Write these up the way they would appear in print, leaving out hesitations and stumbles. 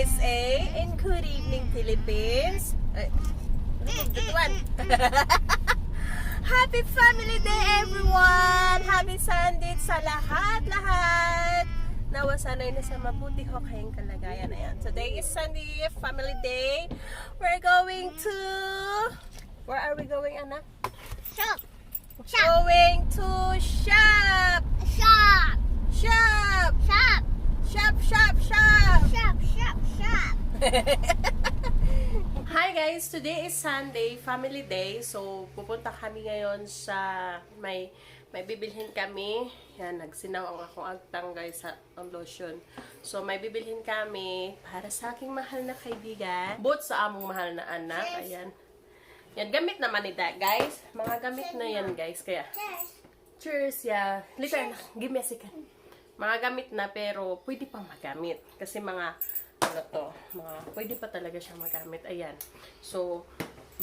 USA and good evening Philippines. Ay, Happy Family Day everyone! Happy Sunday sa lahat-lahat! Nawa sanay na sa mabuti ho kayong kalagayan. Ayan. Today is Sunday, Family Day. We're going to... Where are we going, anak? Shop. Going to shop! Shop. Shop! Shop. Shop, shop, shop! Shop. Shop. Shop. Hi guys! Today is Sunday, Family Day. So, pupunta kami ngayon sa may bibilhin kami. Yan, nagsinaw ang akong agtang guys sa ang lotion. So, may bibilhin kami para sa aking mahal na kaibigan. Both sa among mahal na anak. Ayan. Yan, gamit naman nila guys. Mga gamit na yan guys. Kaya, cheers, yeah. Listen, give me a second. Mga gamit na pero pwede pang magamit. Kasi mga, ano to, pwede pa talaga siya magamit. Ayan. So,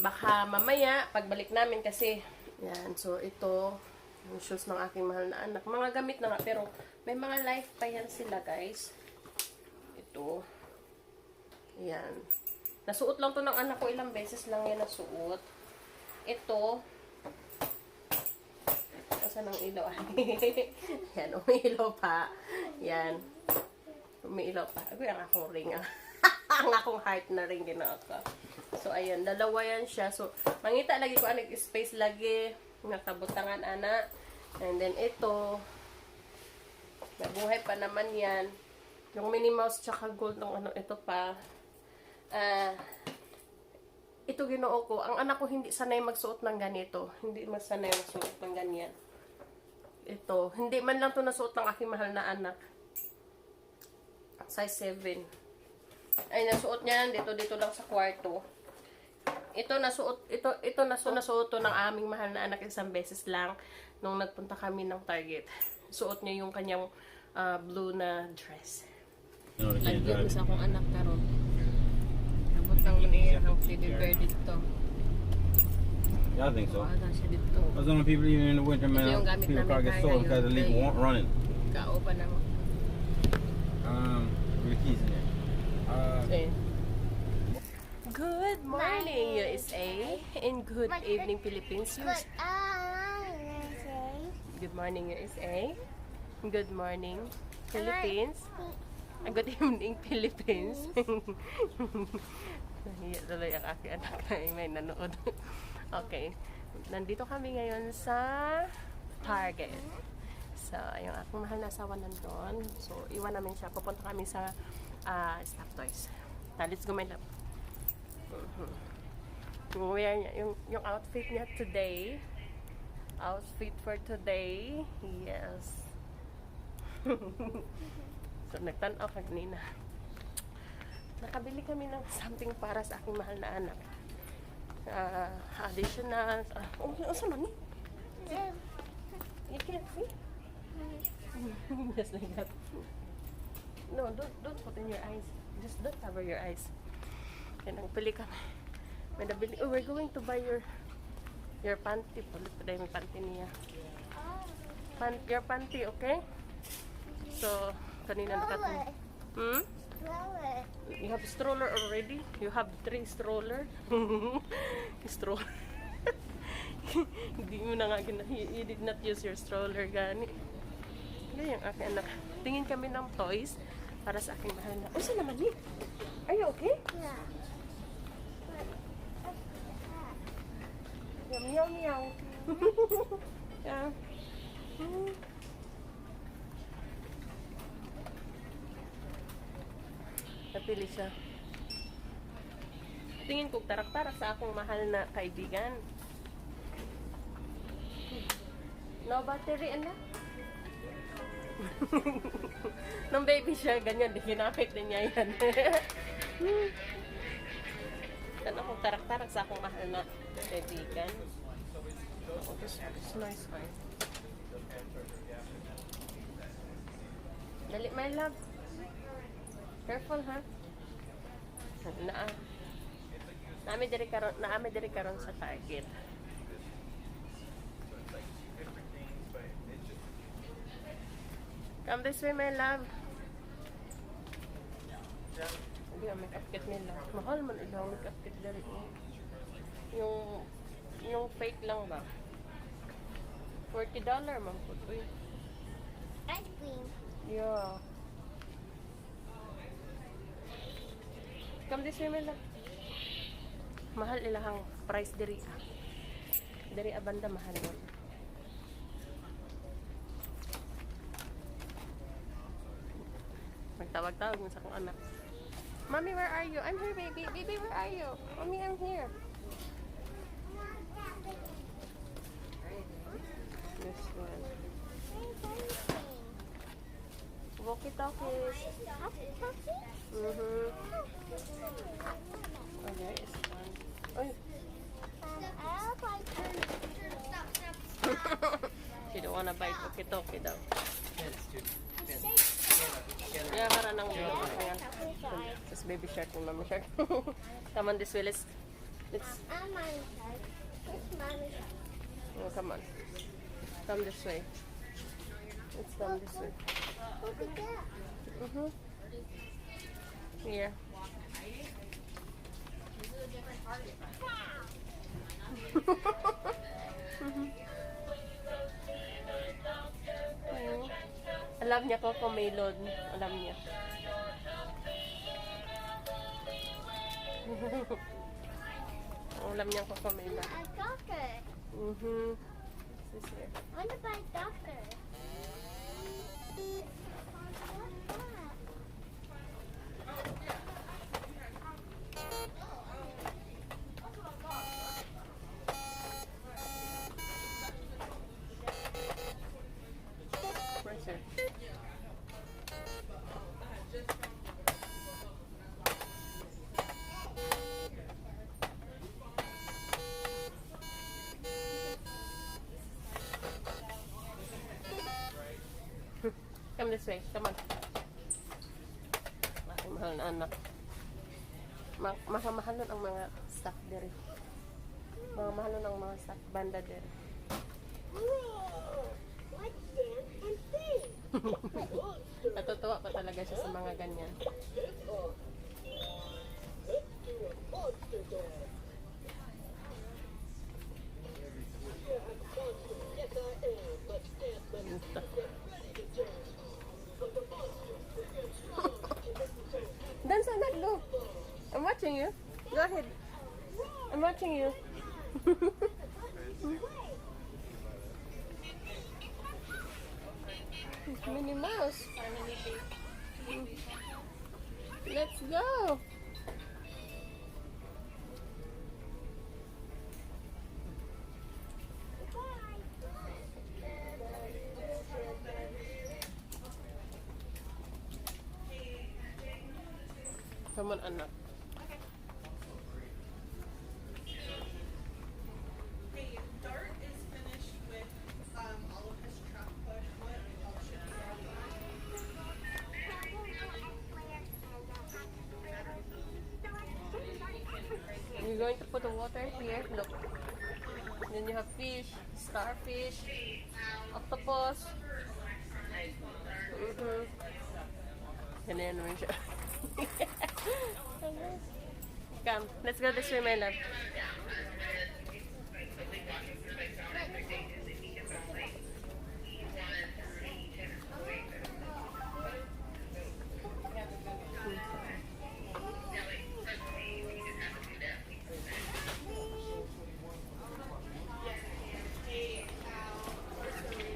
baka mamaya, pagbalik namin kasi, yan. So, ito, yung shoes ng aking mahal na anak. Mga gamit na nga, pero may mga life pa yan sila guys. Ito. Ayan. Nasuot lang to ng anak ko, ilang beses lang yan nasuot. Ito. Saan ang ilaw? Yan, umiilaw pa. Yan. Umiilaw pa. Ay, ang akong ring. Ang akong heart na ring ginawa ko. So, ayan. Dalawa yan siya. So, mangita lagi ko anak space lagi. Nakabutangan anak. And then, ito. Nabuhay pa naman yan. Yung Minnie Mouse tsaka gold ng ano, ito pa. Ito ginoo ko. Ang anak ko hindi sanay magsuot ng ganito. Hindi masanay magsuot ng ganyan. Ito. Hindi man lang to nasuot ng aking mahal na anak. Size 7. Ay, nasuot niya yan. Dito lang sa kwarto. Ito nasuot to ng aming mahal na anak isang beses lang nung nagpunta kami ng Target. Suot niya yung kanyang blue na dress. Nag-give sa akong anak karon. Abot ng ang teddy bear dito. Yeah, I think so. Wala siya dito. Those are the people even in the winter, man. People car get sold because they leave running. Kao pa naman. Your keys in there. Okay. Good morning, USA, and good evening, Philippines. Good morning, USA. Good morning, Philippines. Good evening, Philippines. Nahiya tuloy ang aking anak ay may nanood. Okay. Nandito kami ngayon sa Target. So, yung aking mahal na asawa nandun. So, iwan namin siya. Pupunta kami sa Stop Toys. Let's go, my love. Wear niya, yung outfit niya today. Outfit for today. Yes. So, nagtanaw kanina. Nakabili kami ng something para sa aking mahal na anak. Additional. Saan man eh? You can't see? Just like that. No, don't put in your eyes. Just don't cover your eyes. Yan ang pili kami. May nabili. Oh, we're going to buy your panty. Pulit pa dahil may panty niya. Your panty, okay? So, kanina nakatin. You have stroller already? You have 3 stroller? Stroller. Hindi mo na nga you did not use your stroller gani. Yan yung aking anak. Tingin kami ng toys para sa aking mahal na. Saan naman ni? Are you okay? Yeah. Meow meow. Yeah. Napili siya. Tingin ko tarak-tarak sa akong mahal na kaibigan. No battery, anak? Nung baby siya, ganyan. Ginamit din niya yan. Tan akong tarak-tarak sa akong mahal na kaibigan. Oh, this nice one. Dali, my love. Careful, ha? Naami diri karon sa Target. Come this way, my love. nga makeup kit nila. Mahal man ilang makeup kit dali. Yung fake lang ba? $40 man po. Uy. Ice cream. Yeah. Come this way, Mela. Mahal ilahang price diri. Diri abanda mahal yun. Magtawag-tawag mo sa akong anak. Mommy, where are you? I'm here, baby. Baby, where are you? Mommy, I'm here. This one. Walkie-talkies. Mm-hmm. Oh, there is one. Oy. She don't wanna bite walkie-talkie daw. Yeah, para nang It's baby shark and mommy shark. Come on, this way. Let's. Oh, come on. Come this way. Let's come this way. Mm-hmm. Here. Alam niya ko melon. Alam niya. Alam niya ko melon. A doctor. Mhm. This is here. I want to buy a doctor. Where's her? Come this way. Come on. Mahal na anak. Mahal nun ang mga staff dere. Mahal nun ang mga staff banda dere. Natutuwa pa talaga siya sa mga ganyan. Dance, anak, go. I'm watching you. Go ahead. I'm watching you. Minnie Mouse. Let's go. Come on, anak. Hey, Dart is finished with all of his truck push. What else should You're going to put the water here. Look. Then you have fish, starfish, octopus. Ganyan naman siya. Come, let's go this way, my love.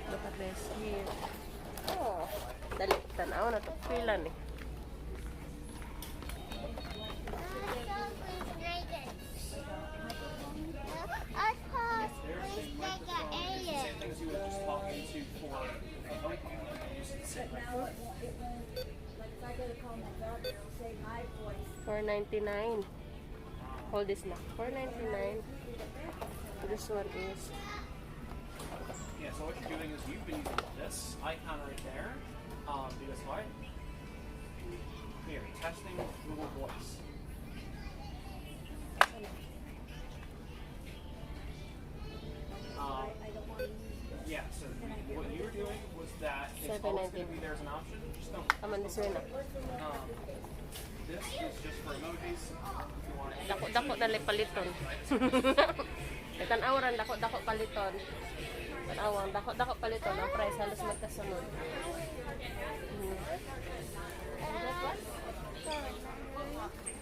Look at this here. Oh, dali tanaw na to pila ni. $4.99. Hold this now. $4.99. This one is. Yeah, so what you're doing is you've been using this icon right there. Because what? Here, testing Google Voice. Yeah, so what you were doing was that it's always going to be there as an option. Just don't. I'm on this way now. This is just for dako na lay paliton. Tan-awran dako paliton. Tan-awang dako paliton ang price halos magkasunod.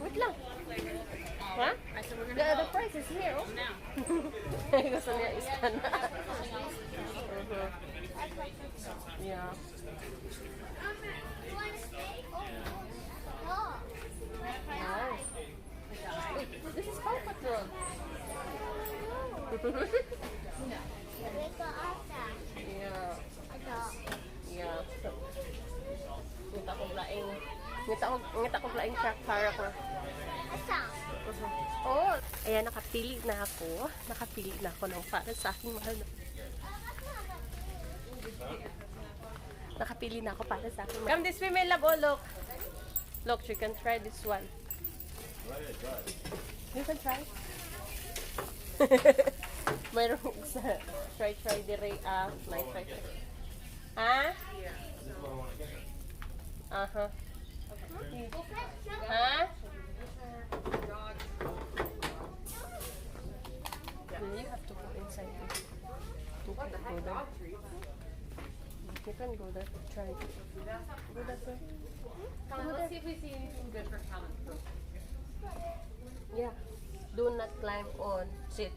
Wait lang. Ha? The price is here. Oh. Gusto niya istan. Yeah. Nice. Wait, this is Paw Patrol. Yeah. Yeah. Ngita ko laing track para ko. Oh, ayan, nakapili na ako. Ng para sa aking mahal. Nakapili na ako para sa aking mahal. Come this way, my love. Oh, look. Look, you can try this one. You can try. Mayroong isa. Try dire. May try. Ha? Uh-huh. Ha? You have to go inside. You can go there. You can go there. Try. Go that way. Let's see if we see anything good for common. Yeah. Do not climb on. Sit.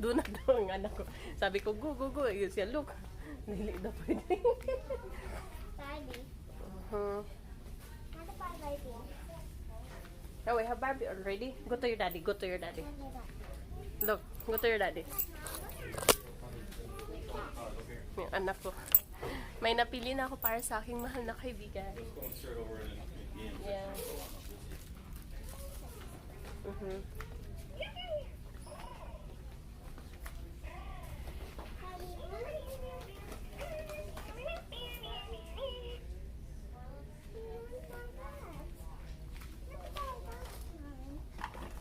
Do not do ang anak ko. Sabi ko, go. Yun siya, look. Dili na pwede. Daddy. Uh-huh. How to buy baby? Oh, we have Barbie already. Go to your daddy. Look, go to your daddy. Yung anak ko. May napili na ako para sa aking mahal na kaibigan. Yeah.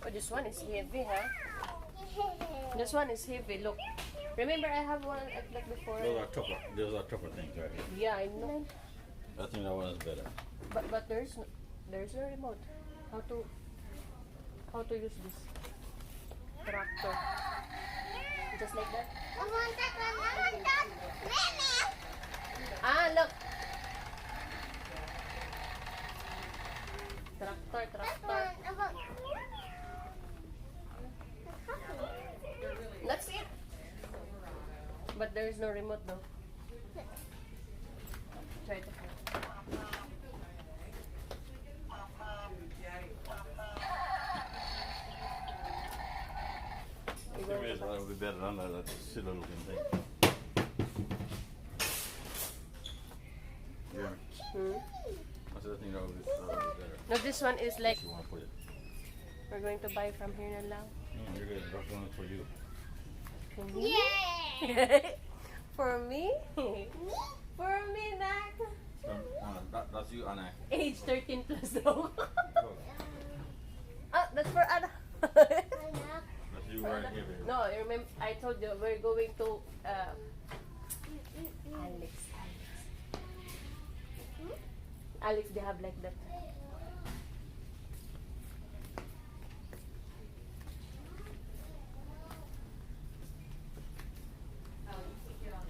Oh, this one is heavy, huh? This one is heavy. Look. Remember, I have one like before. Those are tougher things right here. Yeah, I know. I think that one is better. But there's no remote. How to use this tractor? Just like that. I want that one. Ah, look. Tractor. That's it. But there is no remote though. Try to. Maybe that would be better than that silly looking thing. Yeah. I said I think that would be better. No, this one is like You want to put it? we're going to buy from here na lang. You're good. That one is for you. For me? Yay! For me? For me, Nak. That's you, Anna. Age 13 plus though. Ah, that's for Anna. That's you right here, baby. No, I remember I told you we're going to Alex. Alex, they have like that.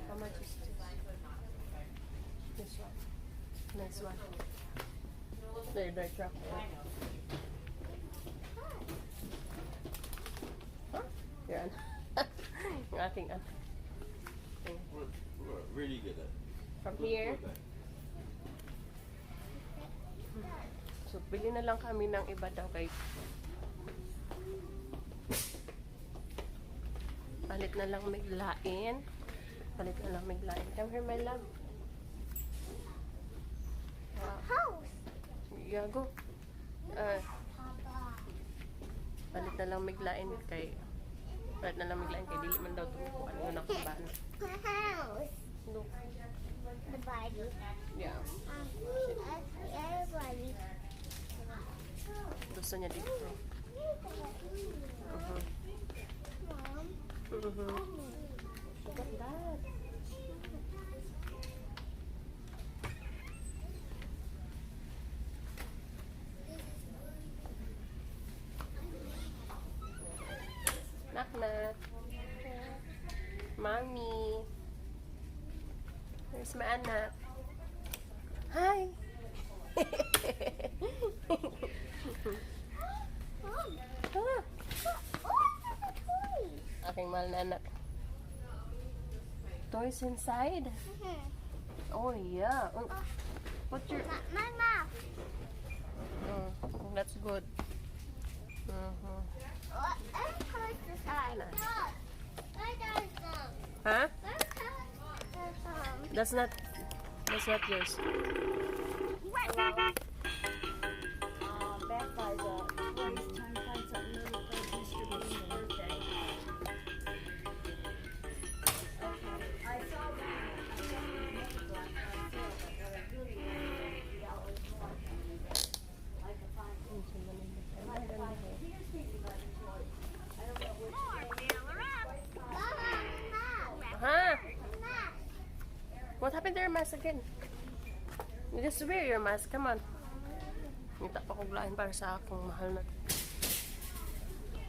How much is this? This one. Nice one. Their truck. Huh? Yan. Yung ating Where do you get that? from here. So, bili na lang kami ng iba daw kay palit na lang miglain. Come here, my love. House. Yeah, go. Palit na lang miglain kay dili man daw tumukuan mo na kuban. House. Look. The body. Yeah. Everybody. Gusto niya dito. Mom. Look at that. Knock knock. Mommy. Where's my anak? Hi. Ah, aking mahal na anak. Toys inside? Oh yeah. Put your... My mouth. That's good. Mhm. What color is this eye? Huh? What color is That's not yours. Beth buys a toys, trying to find something really for Mr. Bean's birthday. Okay, I saw that. I saw the black on sale, but what I really wanted was $3 more. I could find here's thinking about the toys. I don't know which Huh? What happened to your mask again? You just wear your mask. Come on. Nita pa kong lain para sa akong mahal na.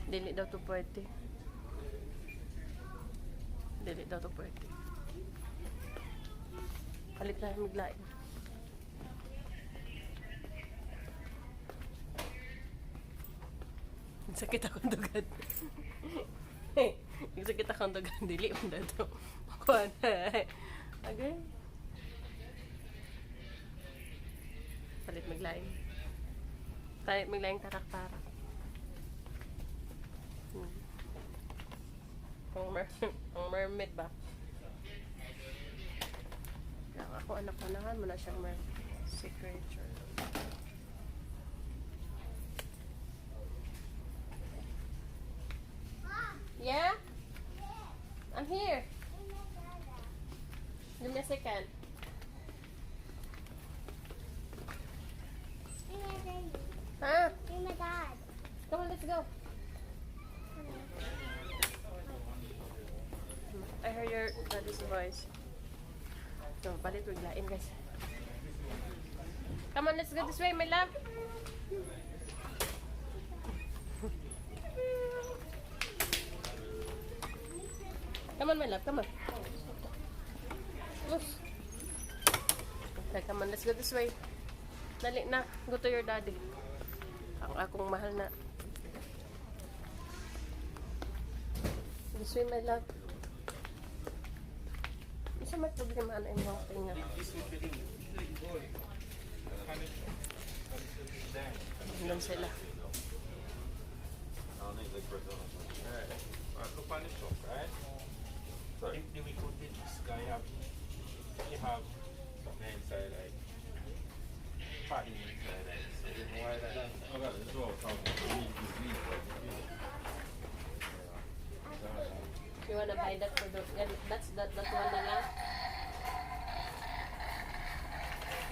Dili daw to pwede. Dili daw to pwede. Palit na miglain. Sakit akong dugan. Sakit akong dugan. Dili mo na to. Kuhan. Okay. Palit maglaing. Palit maglaing tarak-tarak. Ang mermaid ba? Kaya ako anak-anahan mo na siyang signature. Yeah? I'm here. Give me a second. Huh? You're my dad. Come on, let's go. I heard your daddy's voice. So, palit with lain, guys. Come on, let's go this way, my love. Come on, my love, come on. Look. Okay, come on, let's go this way. Dali na, go to your daddy. Akong mahal na. This way, my love. Isa may problema na yung mga tinga. Hanggang sila. If we put this guy up, you have something inside like party inside like so you know why that oh god this is all talking You wanna buy that for the... That's that one na lang?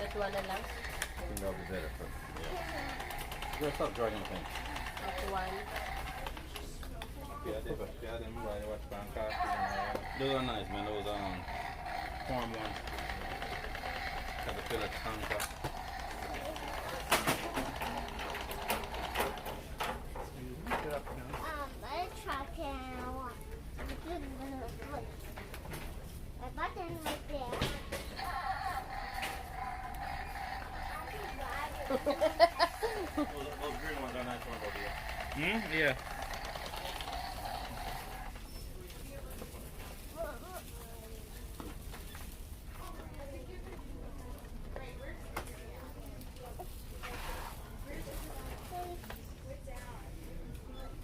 That one na lang? I think that'll be better for yeah. Just stop dragging things. That one. Yeah, them why they watch Bangkok. Those are nice, man. Those farm ones. Got the fillet tanka. My truck and I want a button right there. Those green ones are nice ones over here. Yeah.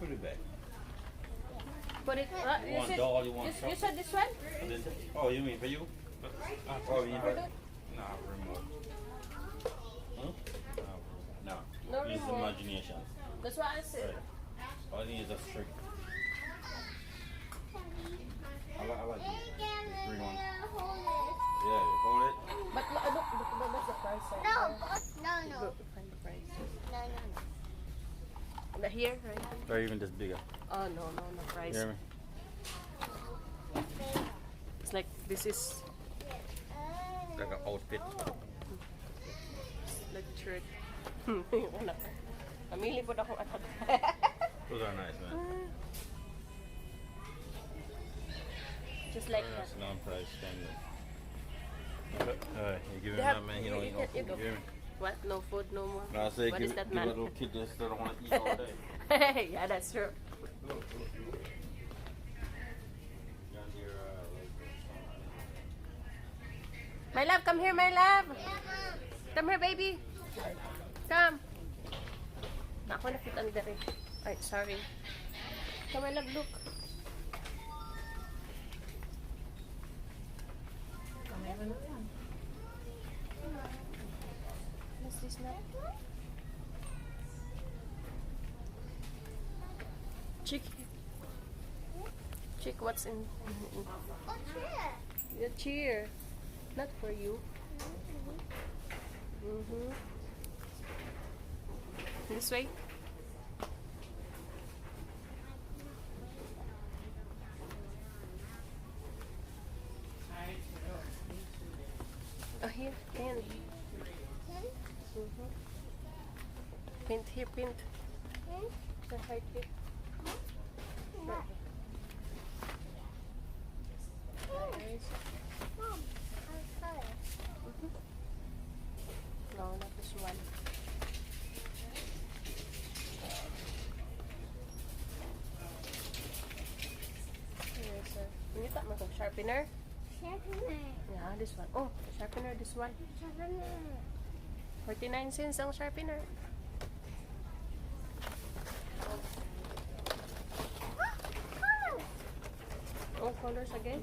Put it back. Put it... You want doll, you want you something? said this one? Oh, you mean for you? Oh, you mean for... Nah, remote. Huh? No. No Use remote. imagination. That's what I said. Right. All I need is a string. I like these green ones. Yeah, you hold it. But look, that's the price. No. Go find the price. No. But here, right? Or even just bigger. Oh, no, price. You hear me? It's like, this is Like an outfit. like shirt. Una. Pamili po na akong anak. Those are nice, man. Just like that. That's non-price standard. You give They him have- that, man. He don't eat no you food. go. You hear me? What? No food, no more? No, I say What give, is that, give a man? little kid that still don't want to eat all day. Yeah, that's true. John Deere, My love, come here, my love. Come here, baby. Come. Ako na fit under eh. Ay, sorry. Come, my love, look. What's this now? Chick. Chick, what's in Oh, cheer. the cheer? Not for you. This way. Oh, here, pin. Pint here, pint. The heart here. What? There is- Mom, I saw it. No, not this one. Here's a... Can you tap mo itong sharpener? Sharpener. Yeah, this one. Oh, sharpener, this one. Sharpener. 49 cents ang sharpener. Oh, colors again?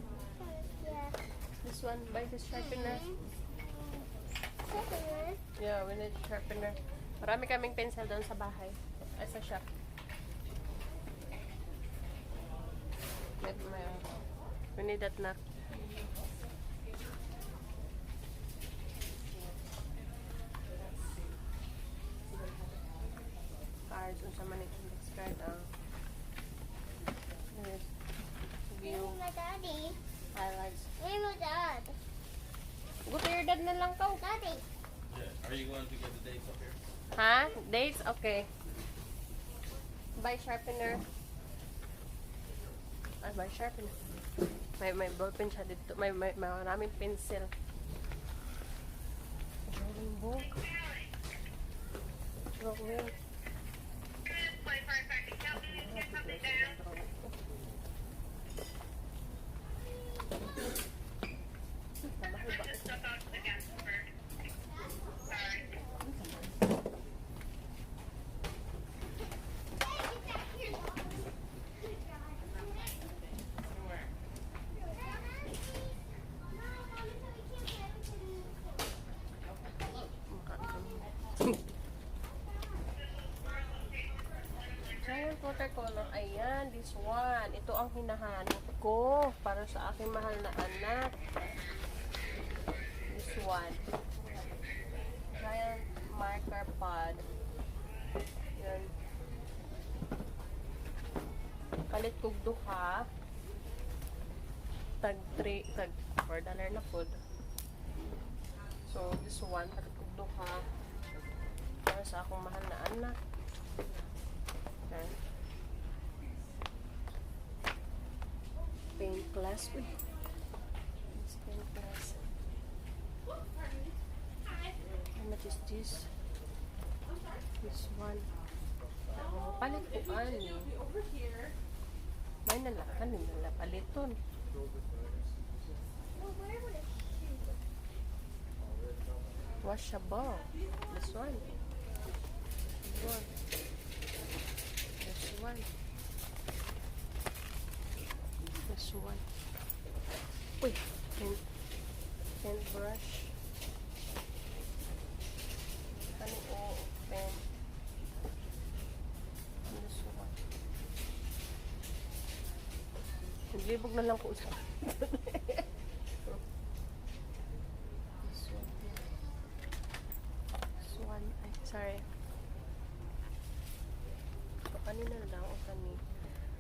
Yeah. This one, buy this sharpener. Sharpener. Yeah, we need sharpener. Marami kaming pencil doon sa bahay. Ay, sa shop. We need that na. Cards, unsa man itong next card, Here's view, Where's my daddy? highlights. Where's my dad? Go to your dad na lang ka. Daddy. Yeah. Are you going to get the dates up here? Ha? Dates? Okay. Buy sharpener. Ay, buy sharpener. May ballpen siya dito. May maraming pencil. Drawing book. Drawing. Mahal ba? Giant watercolor. Ayan, this one. Ito ang hinahanap ko para sa aking mahal na anak. This one. Giant marker pad. Yan. Palit kog duha. Tag $4 na pod. So, this one, palit kog duha. Para sa akong mahal na anak. Okay. Paint class. Uy. It's paint class. How much is this? This one. Palit ko ani. Over here. May nalakan nila paliton. Well, where would it shoot? Washable. This one. This one. This one. This one. Uy, pen brush. Ano pen. This one. Naglibog na lang ko sa This one here. This one. Ay, sorry. Kanina lang o kani.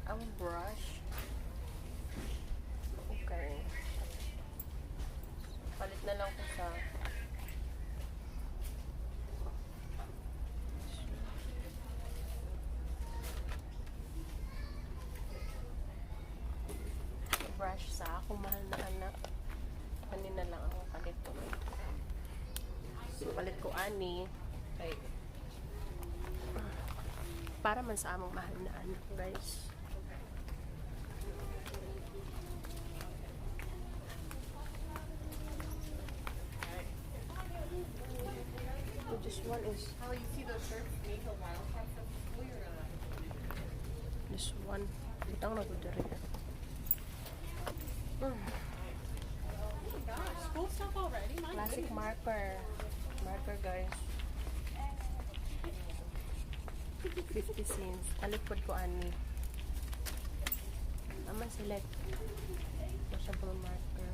Ang brush. Okay. Palit na lang ko sa brush sa akong mahal na anak. Kanina lang ako palit ko. So, palit ko ani. Kay, para man sa among mahal na anak, guys. So, this one is How you see those shirts make a wild card from school or this one. Butang na ko diri. Oh my gosh, school stuff already? My Classic goodness. marker. Marker, guys. 50 cents. Alipod ko ani. Naman select. Washable marker.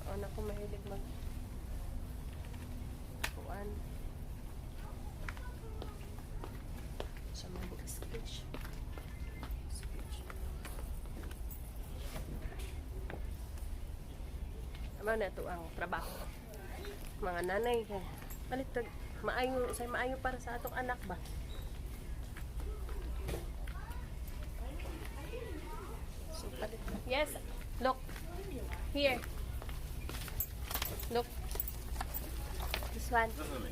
Anak ko mahilig mag kuan sa mga sketch. Ama na ito ang trabaho. Mga nanay kay baliktad maayo say maayo para sa atong anak ba. So, palit. Yes, look. Here. Look. This one Listen to me.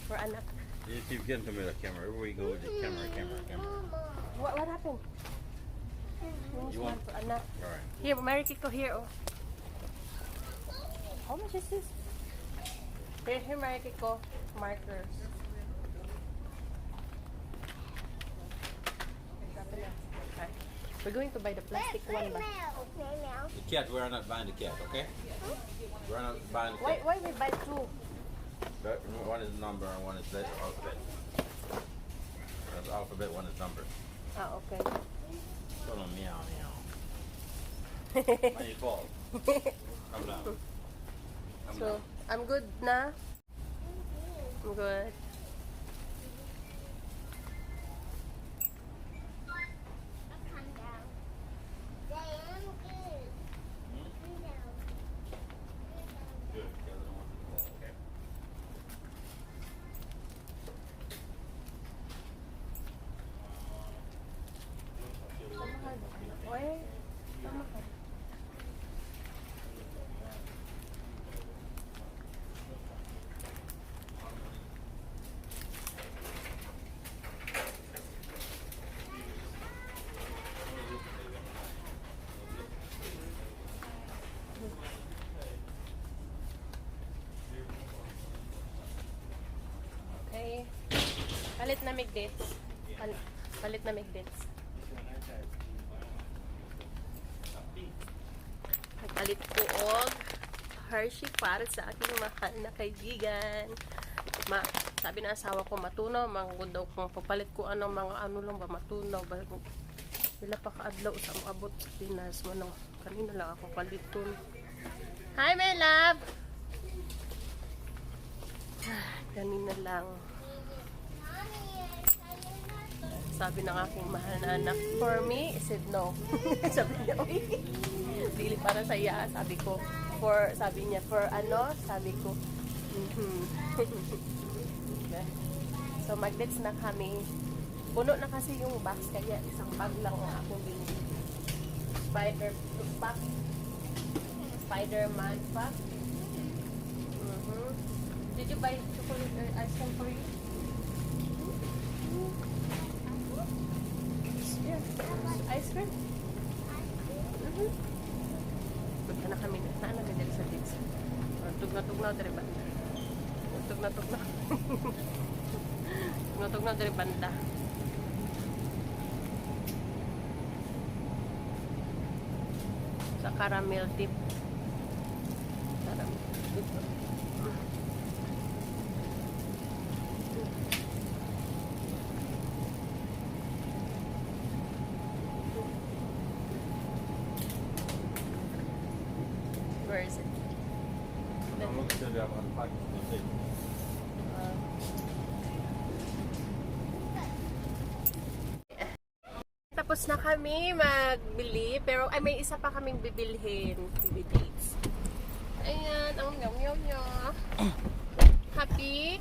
for anak. You keep getting to me with the camera. Everywhere you go with the camera. What happened? This You one want- for anak. Alright. Here, Mary Kiko, here. Oh. How much is this? Here, Mary Kiko. Markers. Okay. We're going to buy the plastic one ba? Okay, now. The cat, we're not buying the cat, okay? We're not buying the cat. Why we buy two? One is number and one is the alphabet. That's alphabet, one is number. Ah, okay. Hold on, meow, meow. Not your fault. Come down. Come So, down. I'm good na? I'm good. Calm down. Damn good. Calm down. Good. The other one is the ball, okay? Why? Tama ka. Okay. Palit na migdits. Palit na migdits. Nagpalit ko og Hershey para sa aking mahal na kaibigan. Sabi ng asawa ko matunaw, manggod daw kung papalit ko mga ano lang ba matunaw ba. Wala pa kaadlaw sa abot sa Pinas mo no. Kanina lang ako paliton. Hi my love. Kanina lang. Sabi ng aking mahal na anak, for me, I said no. Sabi niya, uy, dili para sa iya. Sabi ko, sabi niya, for ano? Sabi ko, okay. So, mag-dates na kami. Puno na kasi yung box, kaya isang bag lang ang akong binili. Pack. Spider-Man pack. Did you buy chocolate or ice cream for you? Yeah. Ice cream? Punta na kami. Saan na kami sa dates? Tugnaw dari banda. Tugnaw. Tugnaw dari banda. Sa caramel dip. Caramel dip. Where is it? I'm looking to the unpacked. Tapos na kami magbili, pero ay may isa pa kaming bibilhin. Bibidates. Ayan, ang yum. Happy?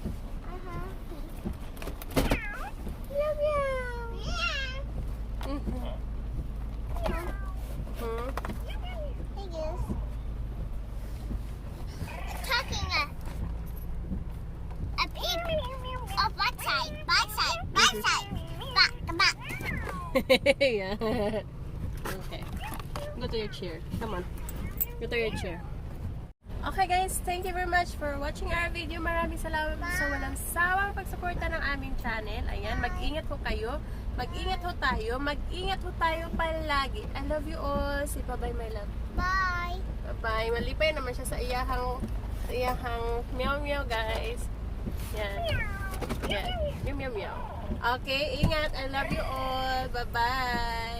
Meow meow. Mm-hmm. Hmm? Hey guys. Talking a pig. Oh, back side, back side, back side, back. Yeah. Okay. Go to your chair. Come on. Go to your chair. Okay guys, thank you very much for watching our video. Maraming salamat sa walang sawang pagsuporta ng aming channel. Ayan, mag-ingat ho kayo. Mag-ingat ho tayo. Mag-ingat ho tayo palagi. I love you all. Say bye-bye, my love. Bye. Bye-bye. Malipay naman siya sa iyahang meow-meow, guys. Yan. Yan. Meow-meow-meow. Okay, ingat. I love you all. Bye-bye.